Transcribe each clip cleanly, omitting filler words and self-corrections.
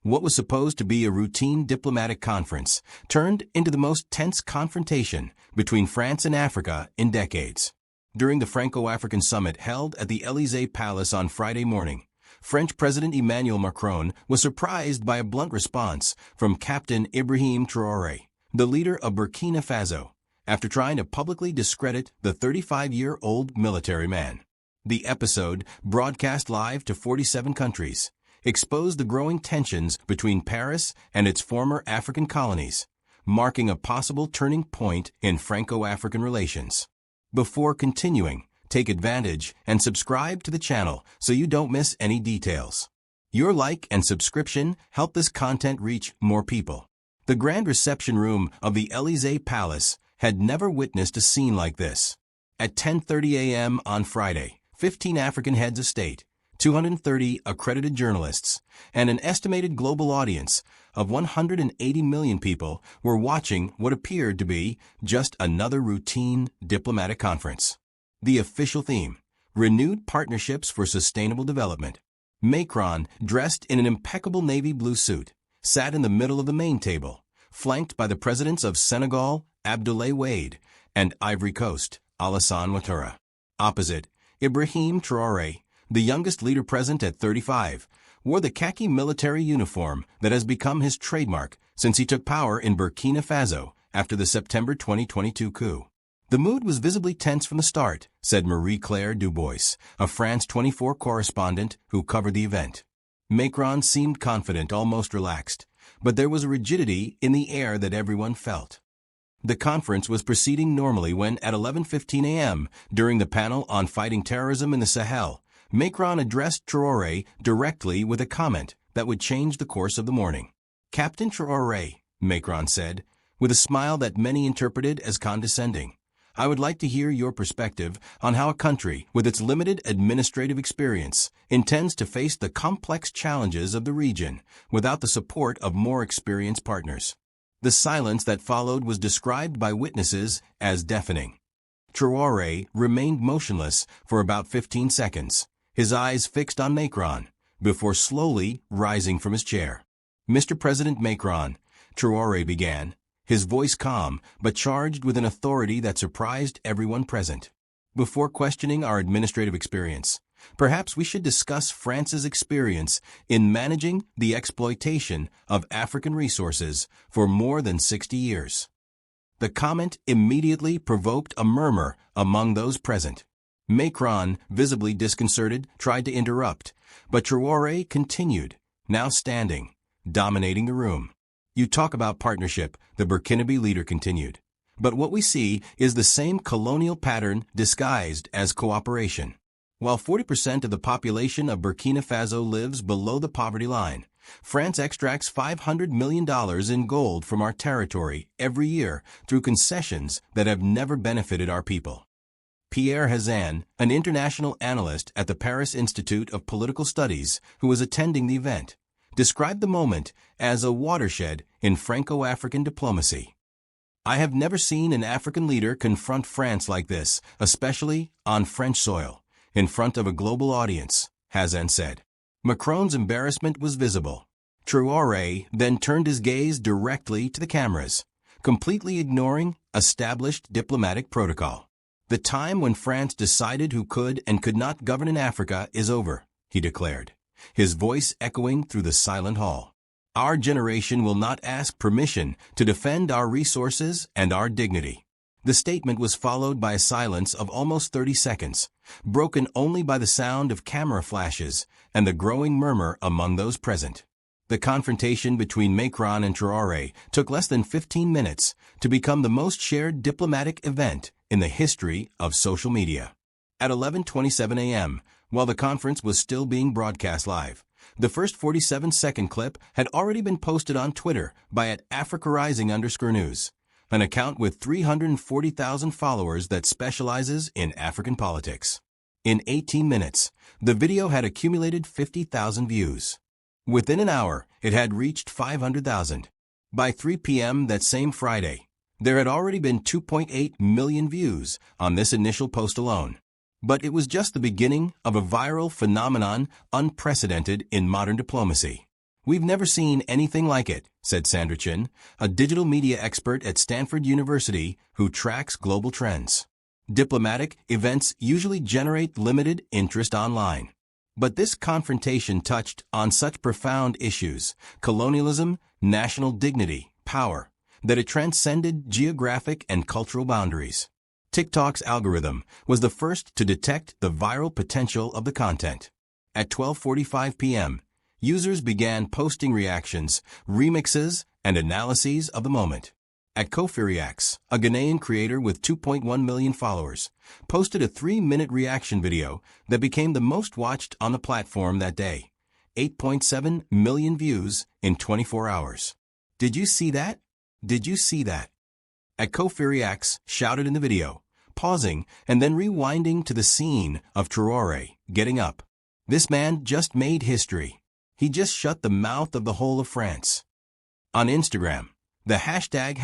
What was supposed to be a routine diplomatic conference turned into the most tense confrontation between France and Africa in decades. During the Franco-African summit held at the Élysée Palace on Friday morning, French President Emmanuel Macron was surprised by a blunt response from Captain Ibrahim Traoré, the leader of Burkina Faso, after trying to publicly discredit the 35-year-old military man. The episode, broadcast live to 47 countries, exposed the growing tensions between Paris and its former African colonies, marking a possible turning point in Franco-African relations. Before continuing, take advantage and subscribe to the channel so you don't miss any details. Your like and subscription help this content reach more people. The grand reception room of the Élysée Palace had never witnessed a scene like this. At 10:30 a.m. on Friday, 15 African heads of state, 230 accredited journalists, and an estimated global audience of 180 million people were watching what appeared to be just another routine diplomatic conference. The official theme: renewed partnerships for sustainable development. Macron, dressed in an impeccable navy blue suit, sat in the middle of the main table, flanked by the presidents of Senegal, Abdoulaye Wade, and Ivory Coast, Alassane Ouattara. Opposite, Ibrahim Traoré, the youngest leader present at 35, wore the khaki military uniform that has become his trademark since he took power in Burkina Faso after the September 2022 coup. The mood was visibly tense from the start, said Marie-Claire Dubois, a France 24 correspondent who covered the event. Macron seemed confident, almost relaxed, but there was a rigidity in the air that everyone felt. The conference was proceeding normally when, at 11:15 a.m., during the panel on fighting terrorism in the Sahel, Macron addressed Traoré directly with a comment that would change the course of the morning. "Captain Traoré," Macron said, with a smile that many interpreted as condescending, "I would like to hear your perspective on how a country with its limited administrative experience intends to face the complex challenges of the region without the support of more experienced partners." The silence that followed was described by witnesses as deafening. Traoré remained motionless for about 15 seconds, his eyes fixed on Macron, before slowly rising from his chair. "Mr. President Macron," Traoré began, his voice calm but charged with an authority that surprised everyone present. "Before questioning our administrative experience, perhaps we should discuss France's experience in managing the exploitation of African resources for more than 60 years. The comment immediately provoked a murmur among those present. Macron, visibly disconcerted, tried to interrupt, but Traoré continued, now standing, dominating the room. "You talk about partnership," the Burkinabe leader continued. "But what we see is the same colonial pattern disguised as cooperation. While 40% of the population of Burkina Faso lives below the poverty line, France extracts $500 million in gold from our territory every year through concessions that have never benefited our people." Pierre Hazan, an international analyst at the Paris Institute of Political Studies who was attending the event, described the moment as a watershed in Franco-African diplomacy. "I have never seen an African leader confront France like this, especially on French soil, in front of a global audience," Hazan said. Macron's embarrassment was visible. Traoré then turned his gaze directly to the cameras, completely ignoring established diplomatic protocol. "The time when France decided who could and could not govern in Africa is over," he declared, his voice echoing through the silent hall. "Our generation will not ask permission to defend our resources and our dignity." The statement was followed by a silence of almost 30 seconds, broken only by the sound of camera flashes and the growing murmur among those present. The confrontation between Macron and Traoré took less than 15 minutes to become the most shared diplomatic event in the history of social media. At 11:27 a.m., while the conference was still being broadcast live, the first 47-second clip had already been posted on Twitter by @AfricaRising_news, an account with 340,000 followers that specializes in African politics. In 18 minutes, the video had accumulated 50,000 views. Within an hour, it had reached 500,000. By 3 p.m. that same Friday, there had already been 2.8 million views on this initial post alone. But it was just the beginning of a viral phenomenon unprecedented in modern diplomacy. "We've never seen anything like it," said Sandra Chin, a digital media expert at Stanford University who tracks global trends. Diplomatic events usually generate limited interest online. But this confrontation touched on such profound issues, colonialism, national dignity, power, that it transcended geographic and cultural boundaries. TikTok's algorithm was the first to detect the viral potential of the content. At 12:45 p.m., users began posting reactions, remixes, and analyses of the moment. At Kofi Reacts, a Ghanaian creator with 2.1 million followers, posted a 3-minute reaction video that became the most watched on the platform that day. 8.7 million views in 24 hours. "Did you see that? Did you see that?" At Kofi Reacts shouted in the video, pausing and then rewinding to the scene of Traoré getting up. This man just made history. He just shut the mouth of the whole of France. On Instagram, the hashtag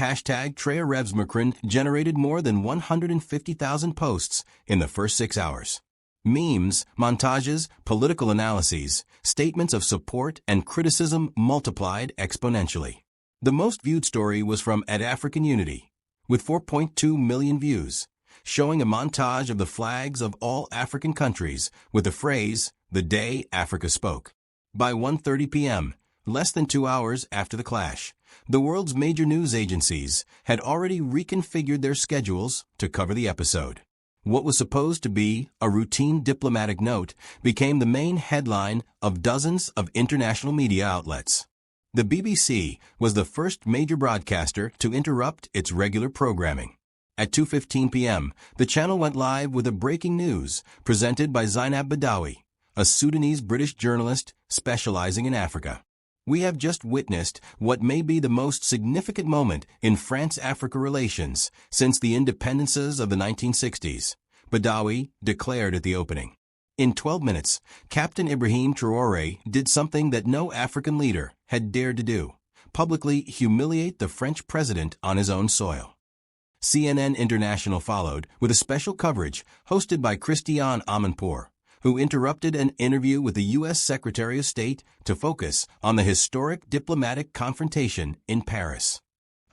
Traoré Macron generated more than 150,000 posts in the first 6 hours. Memes, montages, political analyses, statements of support and criticism multiplied exponentially. The most viewed story was from At African Unity, with 4.2 million views, showing a montage of the flags of all African countries with the phrase, "The Day Africa Spoke." By 1:30 p.m., less than 2 hours after the clash, the world's major news agencies had already reconfigured their schedules to cover the episode. What was supposed to be a routine diplomatic note became the main headline of dozens of international media outlets. The BBC was the first major broadcaster to interrupt its regular programming. At 2:15 p.m., the channel went live with a breaking news presented by Zainab Badawi, a Sudanese-British journalist specializing in Africa. "We have just witnessed what may be the most significant moment in France-Africa relations since the independences of the 1960s, Badawi declared at the opening. In 12 minutes, Captain Ibrahim Traoré did something that no African leader had dared to do: publicly humiliate the French president on his own soil. CNN International followed with a special coverage hosted by Christiane Amanpour, who interrupted an interview with the U.S. Secretary of State to focus on the historic diplomatic confrontation in Paris.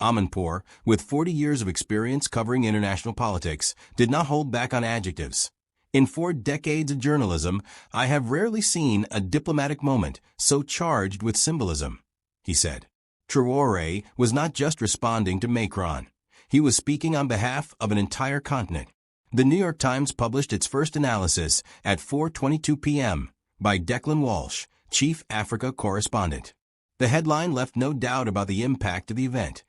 Amanpour, with 40 years of experience covering international politics, did not hold back on adjectives. "In 4 decades of journalism, I have rarely seen a diplomatic moment so charged with symbolism," he said. Traoré was not just responding to Macron. He was speaking on behalf of an entire continent. The New York Times published its first analysis at 4:22 p.m. by Declan Walsh, chief Africa correspondent. The headline left no doubt about the impact of the event.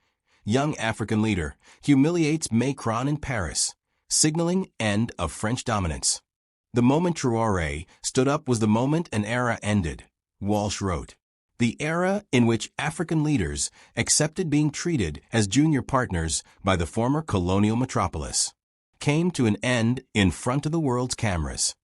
"Young African leader humiliates Macron in Paris, signaling end of French dominance." The moment Traoré stood up was the moment an era ended, Walsh wrote. The era in which African leaders accepted being treated as junior partners by the former colonial metropolis came to an end in front of the world's cameras.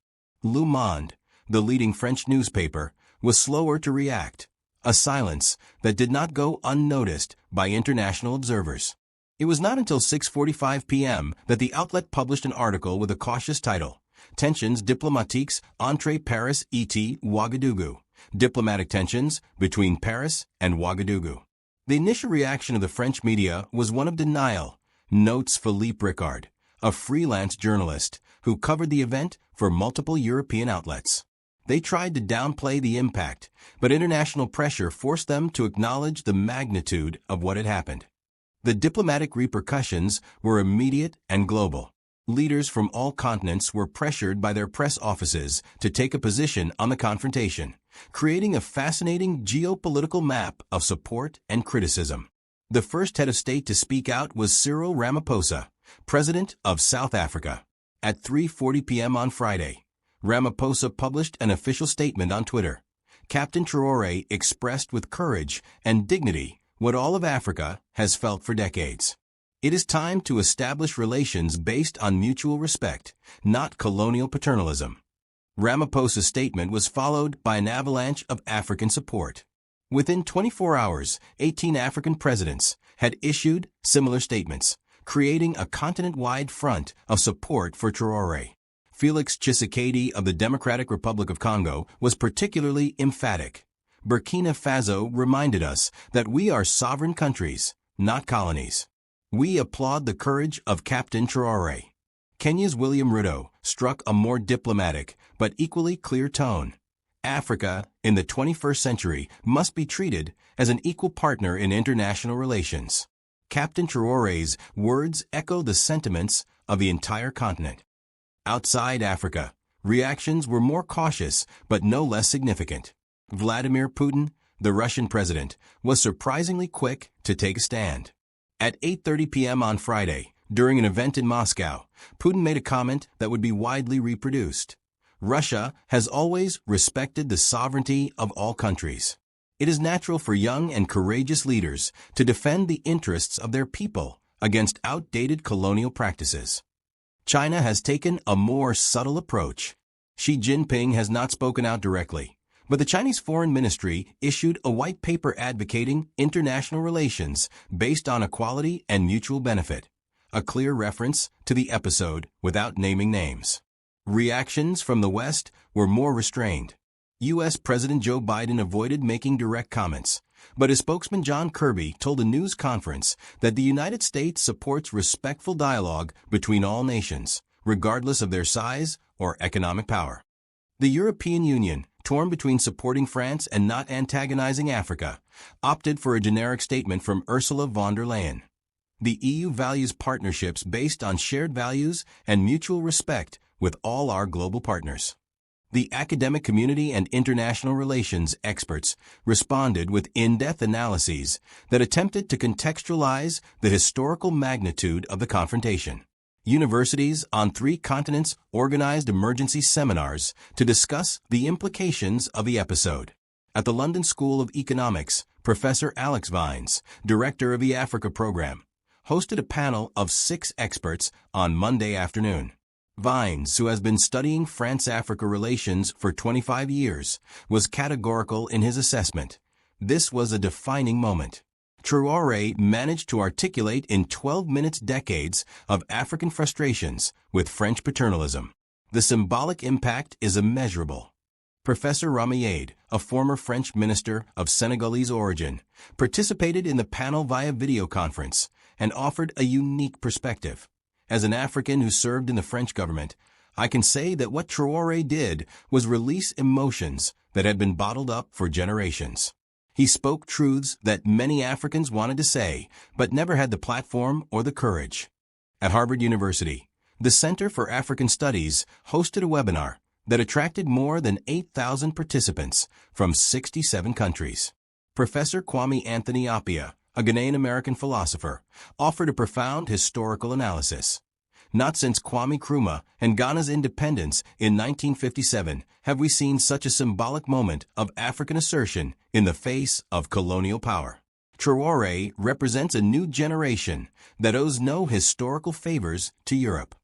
Le Monde, the leading French newspaper, was slower to react, a silence that did not go unnoticed by international observers. It was not until 6:45 p.m. that the outlet published an article with a cautious title, "Tensions diplomatiques entre Paris et Ouagadougou, Diplomatic Tensions Between Paris and Ouagadougou." The initial reaction of the French media was one of denial, notes Philippe Ricard, a freelance journalist who covered the event for multiple European outlets. They tried to downplay the impact, but international pressure forced them to acknowledge the magnitude of what had happened. The diplomatic repercussions were immediate and global. Leaders from all continents were pressured by their press offices to take a position on the confrontation, creating a fascinating geopolitical map of support and criticism. The first head of state to speak out was Cyril Ramaphosa, President of South Africa. At 3:40 p.m. on Friday, Ramaphosa published an official statement on Twitter. Captain Traoré expressed with courage and dignity what all of Africa has felt for decades. It is time to establish relations based on mutual respect, not colonial paternalism. Ramaphosa's statement was followed by an avalanche of African support. Within 24 hours, 18 African presidents had issued similar statements, creating a continent-wide front of support for Traoré. Felix Tshisekedi of the Democratic Republic of Congo was particularly emphatic. Burkina Faso reminded us that we are sovereign countries, not colonies. We applaud the courage of Captain Traoré. Kenya's William Ruto struck a more diplomatic but equally clear tone. Africa, in the 21st century, must be treated as an equal partner in international relations. Captain Traoré's words echo the sentiments of the entire continent. Outside Africa, reactions were more cautious but no less significant. Vladimir Putin, the Russian president, was surprisingly quick to take a stand. At 8:30 p.m. on Friday, during an event in Moscow, Putin made a comment that would be widely reproduced. Russia has always respected the sovereignty of all countries. It is natural for young and courageous leaders to defend the interests of their people against outdated colonial practices. China has taken a more subtle approach. Xi Jinping has not spoken out directly, but the Chinese Foreign Ministry issued a white paper advocating international relations based on equality and mutual benefit, a clear reference to the episode without naming names. Reactions from the West were more restrained. U.S. President Joe Biden avoided making direct comments, but his spokesman John Kirby told a news conference that the United States supports respectful dialogue between all nations, regardless of their size or economic power. The European Union, torn between supporting France and not antagonizing Africa, opted for a generic statement from Ursula von der Leyen. The EU values partnerships based on shared values and mutual respect with all our global partners. The academic community and international relations experts responded with in-depth analyses that attempted to contextualize the historical magnitude of the confrontation. Universities on 3 continents organized emergency seminars to discuss the implications of the episode. At the London School of Economics, Professor Alex Vines, director of the Africa program, hosted a panel of 6 experts on Monday afternoon. Vines, who has been studying France-Africa relations for 25 years, was categorical in his assessment. This was a defining moment. Traoré managed to articulate in 12 minutes decades of African frustrations with French paternalism. The symbolic impact is immeasurable. Professor Ramayade, a former French minister of Senegalese origin, participated in the panel via video conference and offered a unique perspective. As an African who served in the French government, I can say that what Traoré did was release emotions that had been bottled up for generations. He spoke truths that many Africans wanted to say, but never had the platform or the courage. At Harvard University, the Center for African Studies hosted a webinar that attracted more than 8,000 participants from 67 countries. Professor Kwame Anthony Appiah, a Ghanaian-American philosopher, offered a profound historical analysis. Not since Kwame Nkrumah and Ghana's independence in 1957 have we seen such a symbolic moment of African assertion in the face of colonial power. Traoré represents a new generation that owes no historical favors to Europe.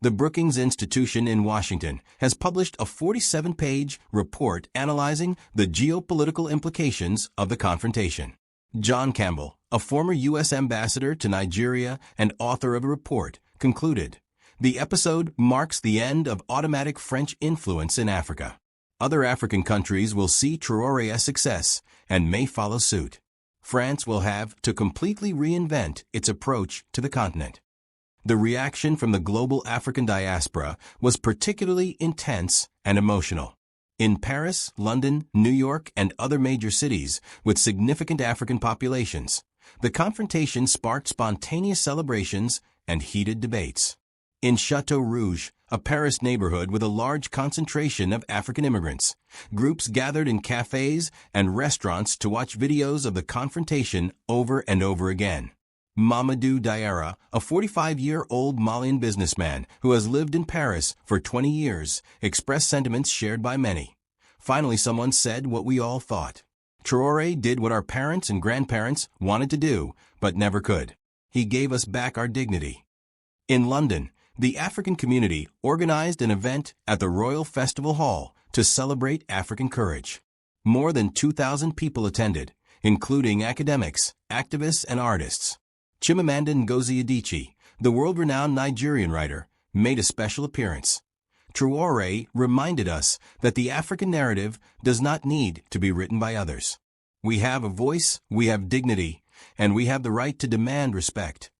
The Brookings Institution in Washington has published a 47-page report analyzing the geopolitical implications of the confrontation. John Campbell, a former U.S. ambassador to Nigeria and author of a report, concluded, "The episode marks the end of automatic French influence in Africa. Other African countries will see Traoré's success and may follow suit. France will have to completely reinvent its approach to the continent." The reaction from the global African diaspora was particularly intense and emotional. In Paris, London, New York, and other major cities with significant African populations, the confrontation sparked spontaneous celebrations and heated debates. In Château Rouge, a Paris neighborhood with a large concentration of African immigrants, groups gathered in cafes and restaurants to watch videos of the confrontation over and over again. Mamadou Diarra, a 45-year-old Malian businessman who has lived in Paris for 20 years, expressed sentiments shared by many. Finally, someone said what we all thought. Traoré did what our parents and grandparents wanted to do, but never could. He gave us back our dignity. In London, the African community organized an event at the Royal Festival Hall to celebrate African courage. More than 2,000 people attended, including academics, activists, and artists. Chimamanda Ngozi Adichie, the world-renowned Nigerian writer, made a special appearance. Traoré reminded us that the African narrative does not need to be written by others. We have a voice, we have dignity, and we have the right to demand respect.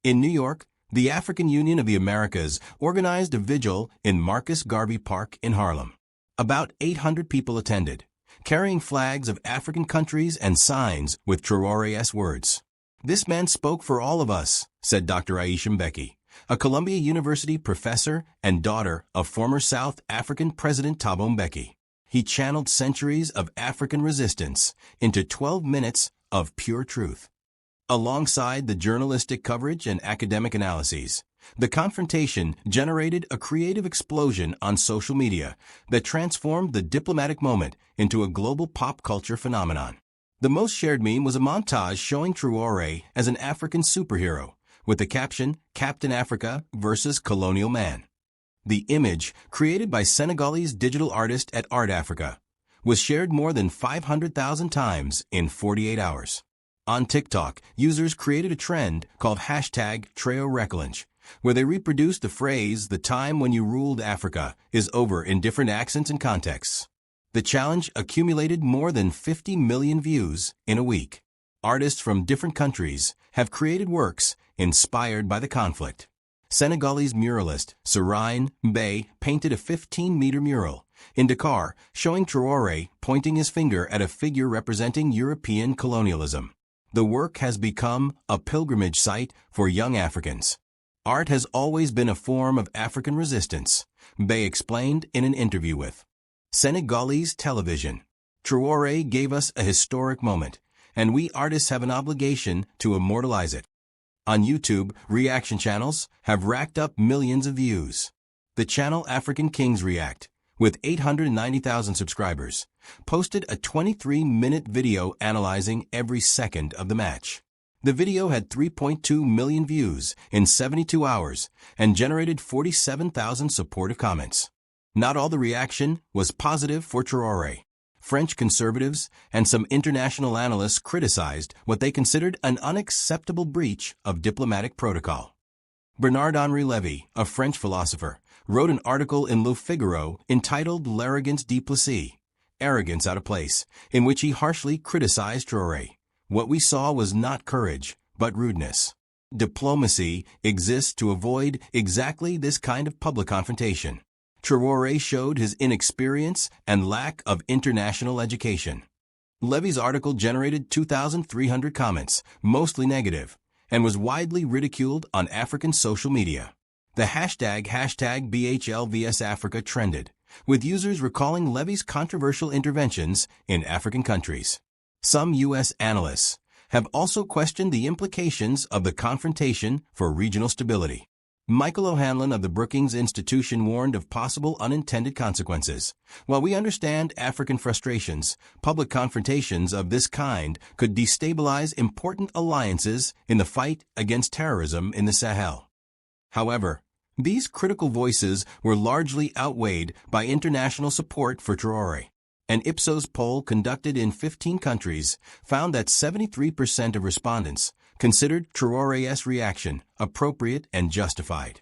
In New York, the African Union of the Americas organized a vigil in Marcus Garvey Park in Harlem. About 800 people attended, carrying flags of African countries and signs with Traoré's words. "This man spoke for all of us," said Dr. Aisha Mbeki, a Columbia University professor and daughter of former South African President Thabo Mbeki. He channeled centuries of African resistance into 12 minutes of pure truth. Alongside the journalistic coverage and academic analyses, the confrontation generated a creative explosion on social media that transformed the diplomatic moment into a global pop culture phenomenon. The most shared meme was a montage showing Traoré as an African superhero, with the caption, "Captain Africa versus Colonial Man." The image, created by Senegalese digital artist at Art Africa, was shared more than 500,000 times in 48 hours. On TikTok, users created a trend called #TraoRéchallenge, where they reproduced the phrase, "The time when you ruled Africa is over," in different accents and contexts. The challenge accumulated more than 50 million views in a week. Artists from different countries have created works inspired by the conflict. Senegalese muralist Serine Mbaye painted a 15-meter mural in Dakar showing Traoré pointing his finger at a figure representing European colonialism. The work has become a pilgrimage site for young Africans. "Art has always been a form of African resistance," Mbaye explained in an interview with Senegalese television. "Traoré gave us a historic moment, and we artists have an obligation to immortalize it." On YouTube, reaction channels have racked up millions of views. The channel African Kings React, with 890,000 subscribers, posted a 23-minute video analyzing every second of the match. The video had 3.2 million views in 72 hours and generated 47,000 supportive comments. Not all the reaction was positive for Traoré. French conservatives and some international analysts criticized what they considered an unacceptable breach of diplomatic protocol. Bernard-Henri Lévy, a French philosopher, wrote an article in Le Figaro entitled "L'arrogance déplacée," arrogance out of place, in which he harshly criticized Traoré. "What we saw was not courage, but rudeness." Diplomacy exists to avoid exactly this kind of public confrontation. Traoré showed his inexperience and lack of international education. Levy's article generated 2,300 comments, mostly negative, and was widely ridiculed on African social media. The hashtag BHLVSAfrica trended, with users recalling Levy's controversial interventions in African countries. Some U.S. analysts have also questioned the implications of the confrontation for regional stability. Michael O'Hanlon of the Brookings Institution warned of possible unintended consequences. While we understand African frustrations, public confrontations of this kind could destabilize important alliances in the fight against terrorism in the Sahel. However, these critical voices were largely outweighed by international support for Traoré. An Ipsos poll conducted in 15 countries found that 73% of respondents considered Traoré's reaction appropriate and justified.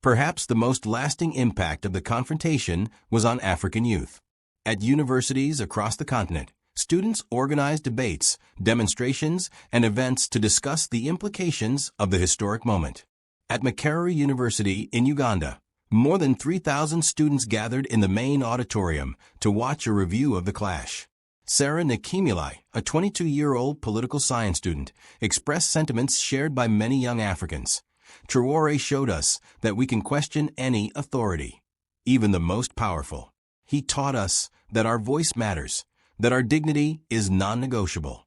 Perhaps the most lasting impact of the confrontation was on African youth. At universities across the continent, students organized debates, demonstrations, and events to discuss the implications of the historic moment. At Makerere University in Uganda, more than 3,000 students gathered in the main auditorium to watch a review of the clash. Sarah Nikimilai, a 22-year-old political science student, expressed sentiments shared by many young Africans. Traoré showed us that we can question any authority, even the most powerful. He taught us that our voice matters, that our dignity is non-negotiable.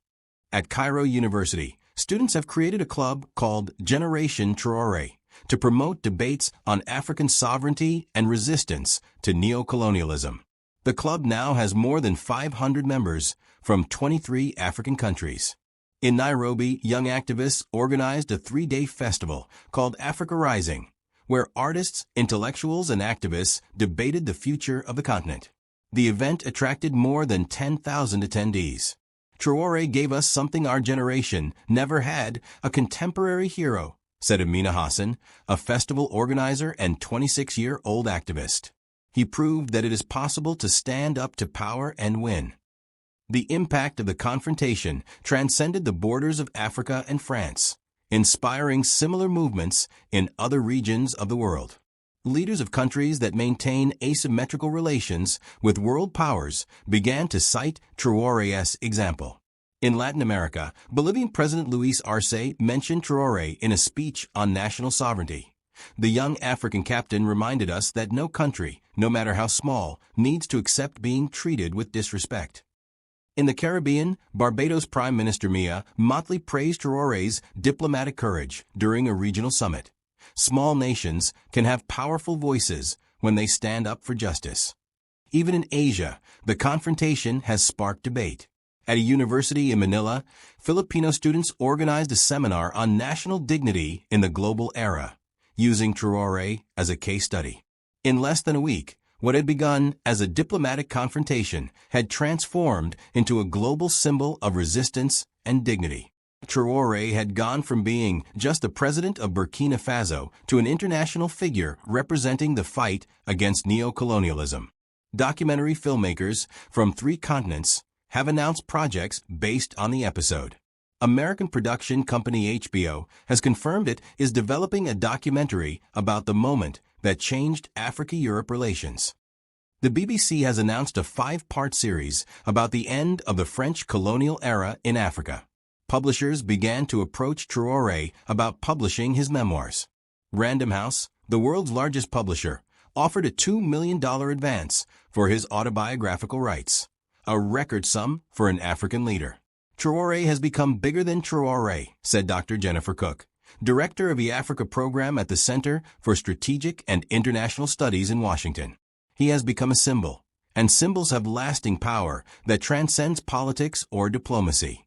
At Cairo University, students have created a club called Generation Traoré to promote debates on African sovereignty and resistance to neocolonialism. The club now has more than 500 members from 23 African countries. In Nairobi, young activists organized a 3-day festival called Africa Rising, where artists, intellectuals, and activists debated the future of the continent. The event attracted more than 10,000 attendees. Traoré gave us something our generation never had, a contemporary hero, said Amina Hassan, a festival organizer and 26-year-old activist. He proved that it is possible to stand up to power and win. The impact of the confrontation transcended the borders of Africa and France, inspiring similar movements in other regions of the world. Leaders of countries that maintain asymmetrical relations with world powers began to cite Traoré's example. In Latin America, Bolivian President Luis Arce mentioned Traoré in a speech on national sovereignty. The young African captain reminded us that no country, no matter how small, needs to accept being treated with disrespect. In the Caribbean, Barbados Prime Minister Mia Mottley praised Traoré's diplomatic courage during a regional summit. Small nations can have powerful voices when they stand up for justice. Even in Asia, the confrontation has sparked debate. At a university in Manila, Filipino students organized a seminar on national dignity in the global era, using Traoré as a case study. In less than a week, what had begun as a diplomatic confrontation had transformed into a global symbol of resistance and dignity. Traoré had gone from being just the president of Burkina Faso to an international figure representing the fight against neocolonialism. Documentary filmmakers from 3 continents have announced projects based on the episode. American production company HBO has confirmed it is developing a documentary about the moment that changed Africa-Europe relations. The BBC has announced a 5-part series about the end of the French colonial era in Africa. Publishers began to approach Traoré about publishing his memoirs. Random House, the world's largest publisher, offered a $2 million advance for his autobiographical rights, a record sum for an African leader. Traoré has become bigger than Traoré, said Dr. Jennifer Cook, director of the Africa program at the Center for Strategic and International Studies in Washington. He has become a symbol, and symbols have lasting power that transcends politics or diplomacy.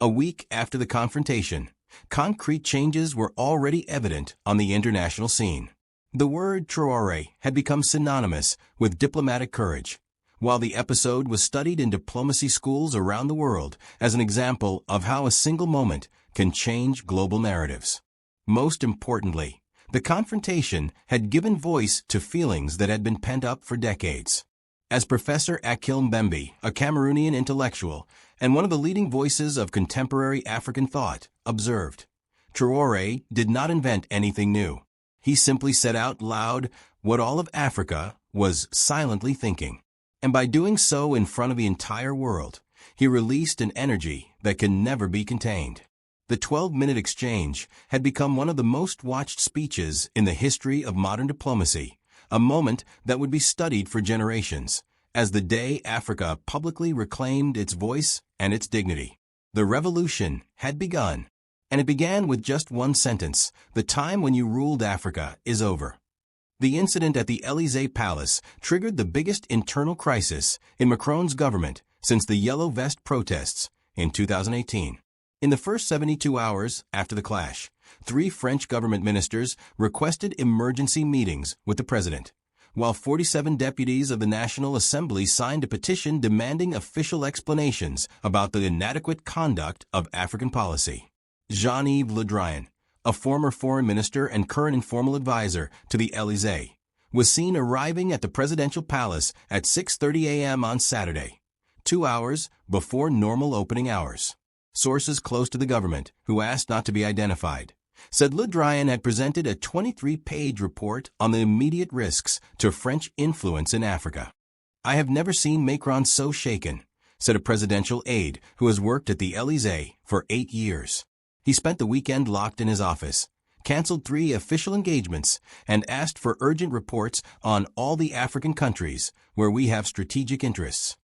A week after the confrontation, concrete changes were already evident on the international scene. The word Traoré had become synonymous with diplomatic courage, while the episode was studied in diplomacy schools around the world as an example of how a single moment can change global narratives. Most importantly, the confrontation had given voice to feelings that had been pent up for decades. As Professor Akil Mbembe, a Cameroonian intellectual and one of the leading voices of contemporary African thought, observed, Traoré did not invent anything new. He simply said out loud what all of Africa was silently thinking. And by doing so in front of the entire world, he released an energy that can never be contained. The 12-minute exchange had become one of the most watched speeches in the history of modern diplomacy, a moment that would be studied for generations, as the day Africa publicly reclaimed its voice and its dignity. The revolution had begun, and it began with just one sentence: "The time when you ruled Africa is over." The incident at the Élysée Palace triggered the biggest internal crisis in Macron's government since the Yellow Vest protests in 2018. In the first 72 hours after the clash, 3 French government ministers requested emergency meetings with the president, while 47 deputies of the National Assembly signed a petition demanding official explanations about the inadequate conduct of African policy. Jean-Yves Le Drian, a former foreign minister and current informal advisor to the Élysée, was seen arriving at the presidential palace at 6:30 a.m. on Saturday, 2 hours before normal opening hours. Sources close to the government, who asked not to be identified, said Le Drian had presented a 23-page report on the immediate risks to French influence in Africa. "I have never seen Macron so shaken," said a presidential aide who has worked at the Élysée for 8 years. He spent the weekend locked in his office, canceled 3 official engagements, and asked for urgent reports on all the African countries where we have strategic interests.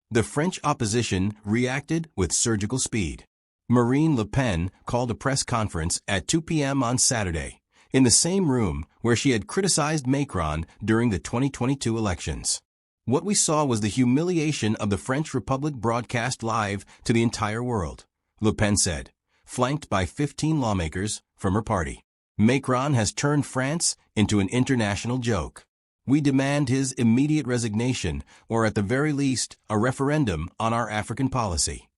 The French opposition reacted with surgical speed. Marine Le Pen called a press conference at 2 p.m. on Saturday, in the same room where she had criticized Macron during the 2022 elections. What we saw was the humiliation of the French Republic broadcast live to the entire world, Le Pen said, flanked by 15 lawmakers from her party. Macron has turned France into an international joke. We demand his immediate resignation, or at the very least, a referendum on our African policy.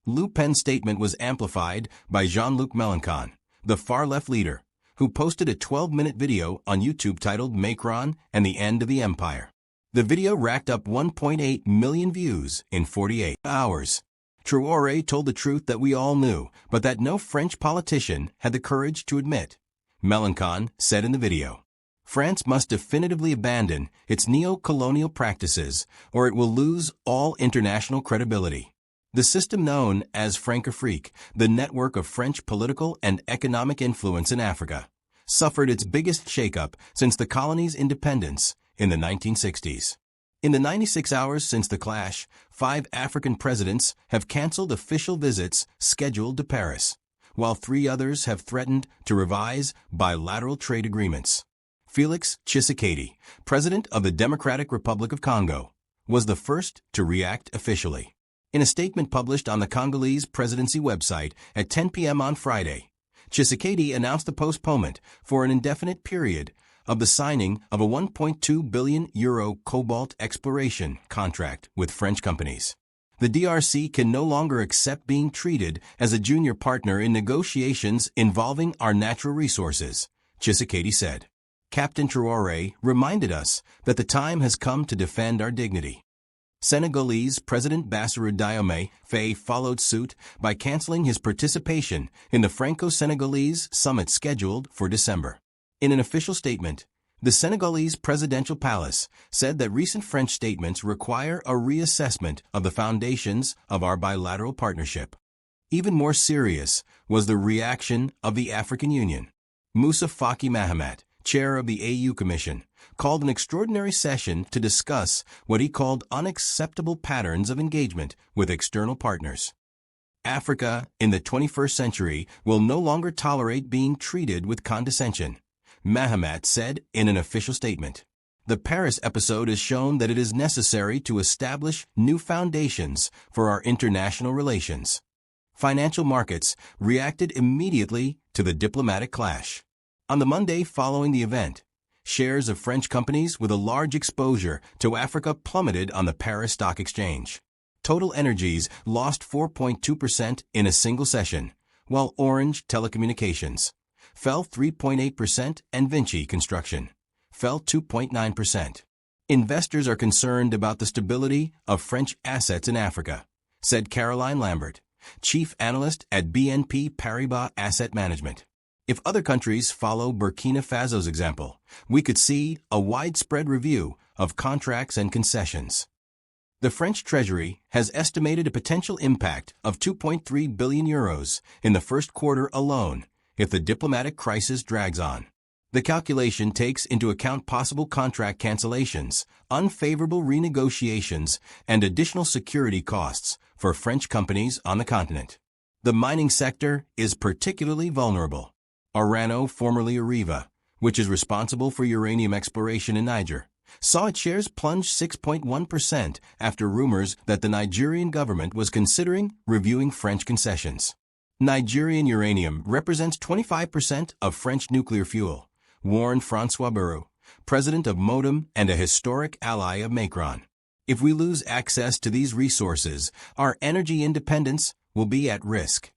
Le Pen's statement was amplified by Jean-Luc Mélenchon, the far-left leader, who posted a 12-minute video on YouTube titled "Macron and the End of the Empire." The video racked up 1.8 million views in 48 hours. Traoré told the truth that we all knew, but that no French politician had the courage to admit. Macron said in the video, France must definitively abandon its neo-colonial practices, or it will lose all international credibility. The system known as Francafrique, the network of French political and economic influence in Africa, suffered its biggest shakeup since the colony's independence in the 1960s. In the 96 hours since the clash, 5 African presidents have canceled official visits scheduled to Paris, while 3 others have threatened to revise bilateral trade agreements. Félix Tshisekedi, president of the Democratic Republic of Congo, was the first to react officially. In a statement published on the Congolese presidency website at 10 p.m. on Friday, Tshisekedi announced the postponement for an indefinite period of the signing of a €1.2 billion cobalt exploration contract with French companies. The DRC can no longer accept being treated as a junior partner in negotiations involving our natural resources, Tshisekedi said. Captain Traoré reminded us that the time has come to defend our dignity. Senegalese President Bassirou Diomaye Faye followed suit by canceling his participation in the Franco-Senegalese summit scheduled for December. In an official statement, the Senegalese presidential palace said that recent French statements require a reassessment of the foundations of our bilateral partnership. Even more serious was the reaction of the African Union. Moussa Faki Mahamat, chair of the AU Commission, called an extraordinary session to discuss what he called unacceptable patterns of engagement with external partners. Africa in the 21st century will no longer tolerate being treated with condescension, Mahamat said in an official statement. The Paris episode has shown that it is necessary to establish new foundations for our international relations. Financial markets reacted immediately to the diplomatic clash. On the Monday following the event, shares of French companies with a large exposure to Africa plummeted on the Paris Stock Exchange. Total Energies lost 4.2% in a single session, while Orange Telecommunications fell 3.8% and Vinci Construction fell 2.9%. Investors are concerned about the stability of French assets in Africa, said Caroline Lambert, chief analyst at BNP Paribas Asset Management. If other countries follow Burkina Faso's example, we could see a widespread review of contracts and concessions. The French Treasury has estimated a potential impact of €2.3 billion in the first quarter alone if the diplomatic crisis drags on. The calculation takes into account possible contract cancellations, unfavorable renegotiations, and additional security costs for French companies on the continent. The mining sector is particularly vulnerable. Orano, formerly Areva, which is responsible for uranium exploration in Niger, saw its shares plunge 6.1% after rumors that the Nigerian government was considering reviewing French concessions. Nigerian uranium represents 25% of French nuclear fuel, warned François Bayrou, president of Modem and a historic ally of Macron. If we lose access to these resources, our energy independence will be at risk.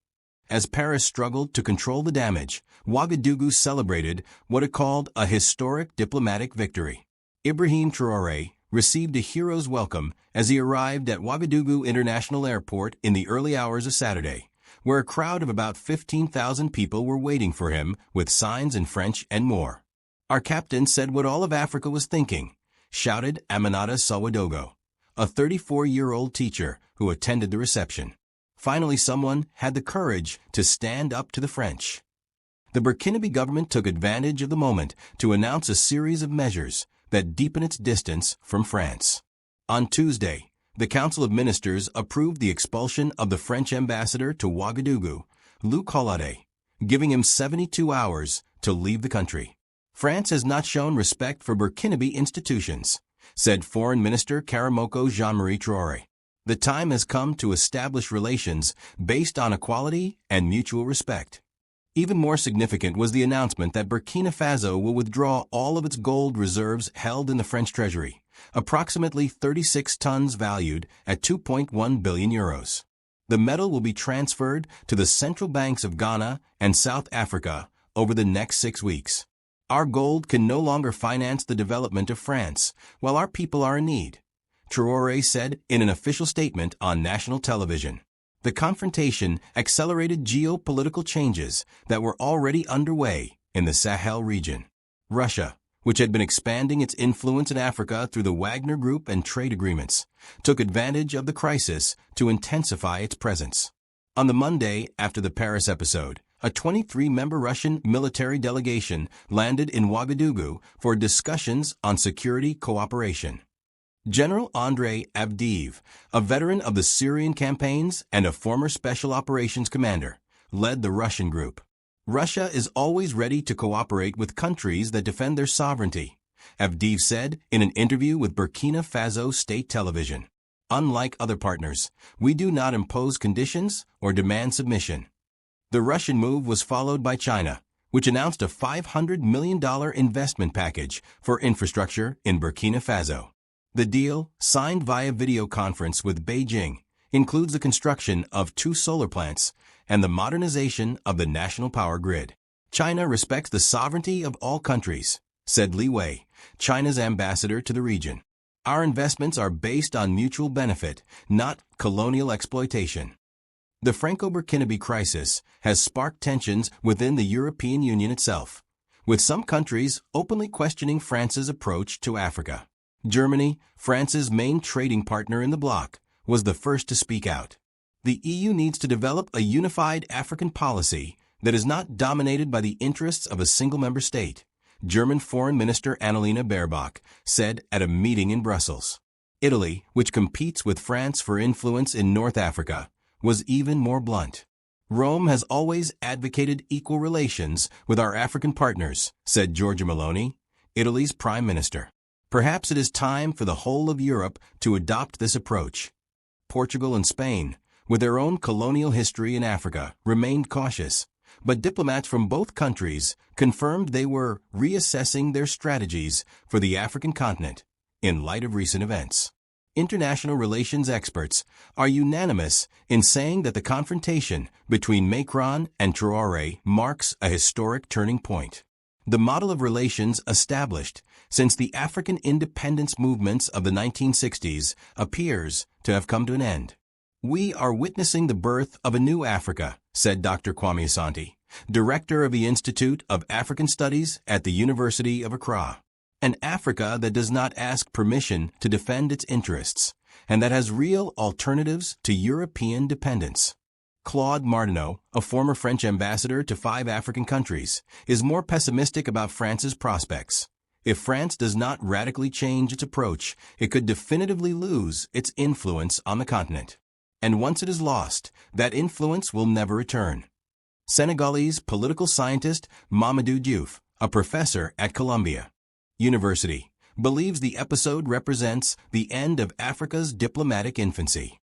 As Paris struggled to control the damage, Ouagadougou celebrated what it called a historic diplomatic victory. Ibrahim Traoré received a hero's welcome as he arrived at Ouagadougou International Airport in the early hours of Saturday, where a crowd of about 15,000 people were waiting for him with signs in French and more. Our captain said what all of Africa was thinking, shouted Aminata Sawadogo, a 34-year-old teacher who attended the reception. Finally, someone had the courage to stand up to the French. The Burkinabe government took advantage of the moment to announce a series of measures that deepen its distance from France. On Tuesday, the Council of Ministers approved the expulsion of the French ambassador to Ouagadougou, Luc Holade, giving him 72 hours to leave the country. France has not shown respect for Burkinabe institutions, said Foreign Minister Karamoko Jean-Marie Traoré. The time has come to establish relations based on equality and mutual respect. Even more significant was the announcement that Burkina Faso will withdraw all of its gold reserves held in the French treasury, approximately 36 tons valued at €2.1 billion. The metal will be transferred to the central banks of Ghana and South Africa over the next 6 weeks. Our gold can no longer finance the development of France, while our people are in need, Traoré said in an official statement on national television. The confrontation accelerated geopolitical changes that were already underway in the Sahel region. Russia, which had been expanding its influence in Africa through the Wagner Group and trade agreements, took advantage of the crisis to intensify its presence. On the Monday after the Paris episode, a 23-member Russian military delegation landed in Ouagadougou for discussions on security cooperation. General Andrei Avdiyev, a veteran of the Syrian campaigns and a former special operations commander, led the Russian group. Russia is always ready to cooperate with countries that defend their sovereignty, Avdiyev said in an interview with Burkina Faso state television. Unlike other partners, we do not impose conditions or demand submission. The Russian move was followed by China, which announced a $500 million investment package for infrastructure in Burkina Faso. The deal, signed via video conference with Beijing, includes the construction of 2 solar plants and the modernization of the national power grid. China respects the sovereignty of all countries, said Li Wei, China's ambassador to the region. Our investments are based on mutual benefit, not colonial exploitation. The Franco-Burkinabe crisis has sparked tensions within the European Union itself, with some countries openly questioning France's approach to Africa. Germany, France's main trading partner in the bloc, was the first to speak out. The EU needs to develop a unified African policy that is not dominated by the interests of a single member state, German Foreign Minister Annalena Baerbock said at a meeting in Brussels. Italy, which competes with France for influence in North Africa, was even more blunt. Rome has always advocated equal relations with our African partners, said Giorgia Meloni, Italy's prime minister. Perhaps it is time for the whole of Europe to adopt this approach. Portugal and Spain, with their own colonial history in Africa, remained cautious, but diplomats from both countries confirmed they were reassessing their strategies for the African continent in light of recent events. International relations experts are unanimous in saying that the confrontation between Macron and Traoré marks a historic turning point. The model of relations established since the African independence movements of the 1960s appears to have come to an end. We are witnessing the birth of a new Africa, said Dr. Kwame Asante, director of the Institute of African Studies at the University of Accra. An Africa that does not ask permission to defend its interests, and that has real alternatives to European dependence. Claude Martineau, a former French ambassador to 5 African countries, is more pessimistic about France's prospects. If France does not radically change its approach, it could definitively lose its influence on the continent. And once it is lost, that influence will never return. Senegalese political scientist Mamadou Diouf, a professor at Columbia University, believes the episode represents the end of Africa's diplomatic infancy.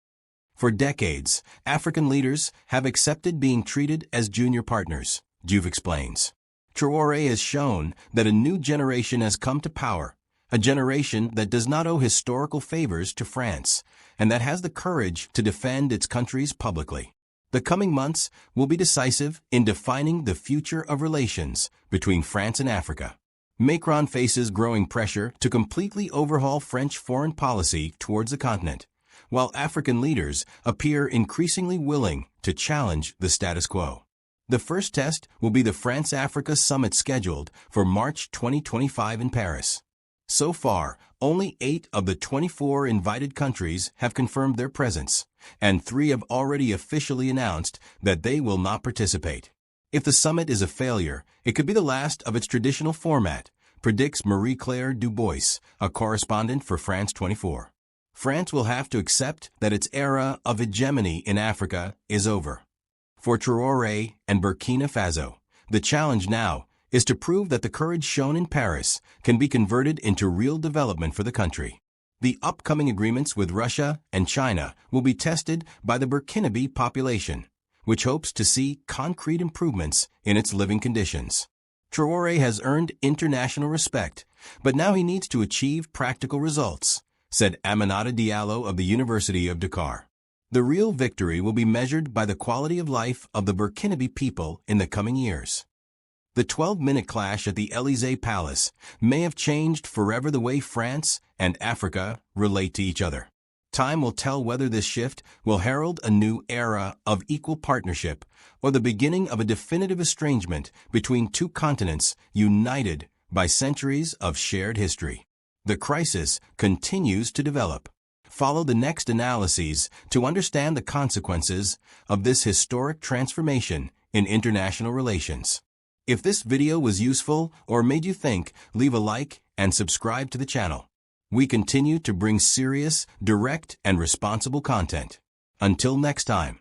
For decades, African leaders have accepted being treated as junior partners, Diouf explains. Traoré has shown that a new generation has come to power, a generation that does not owe historical favors to France, and that has the courage to defend its countries publicly. The coming months will be decisive in defining the future of relations between France and Africa. Macron faces growing pressure to completely overhaul French foreign policy towards the continent, while African leaders appear increasingly willing to challenge the status quo. The first test will be the France-Africa summit scheduled for March 2025 in Paris. So far, only 8 of the 24 invited countries have confirmed their presence, and 3 have already officially announced that they will not participate. If the summit is a failure, it could be the last of its traditional format, predicts Marie-Claire Dubois, a correspondent for France 24. France will have to accept that its era of hegemony in Africa is over. For Traoré and Burkina Faso, the challenge now is to prove that the courage shown in Paris can be converted into real development for the country. The upcoming agreements with Russia and China will be tested by the Burkinabe population, which hopes to see concrete improvements in its living conditions. Traoré has earned international respect, but now he needs to achieve practical results, said Aminata Diallo of the University of Dakar. The real victory will be measured by the quality of life of the Burkinabe people in the coming years. The 12-minute clash at the Élysée Palace may have changed forever the way France and Africa relate to each other. Time will tell whether this shift will herald a new era of equal partnership or the beginning of a definitive estrangement between two continents united by centuries of shared history. The crisis continues to develop. Follow the next analyses to understand the consequences of this historic transformation in international relations. If this video was useful or made you think, leave a like and subscribe to the channel. We continue to bring serious, direct, and responsible content. Until next time.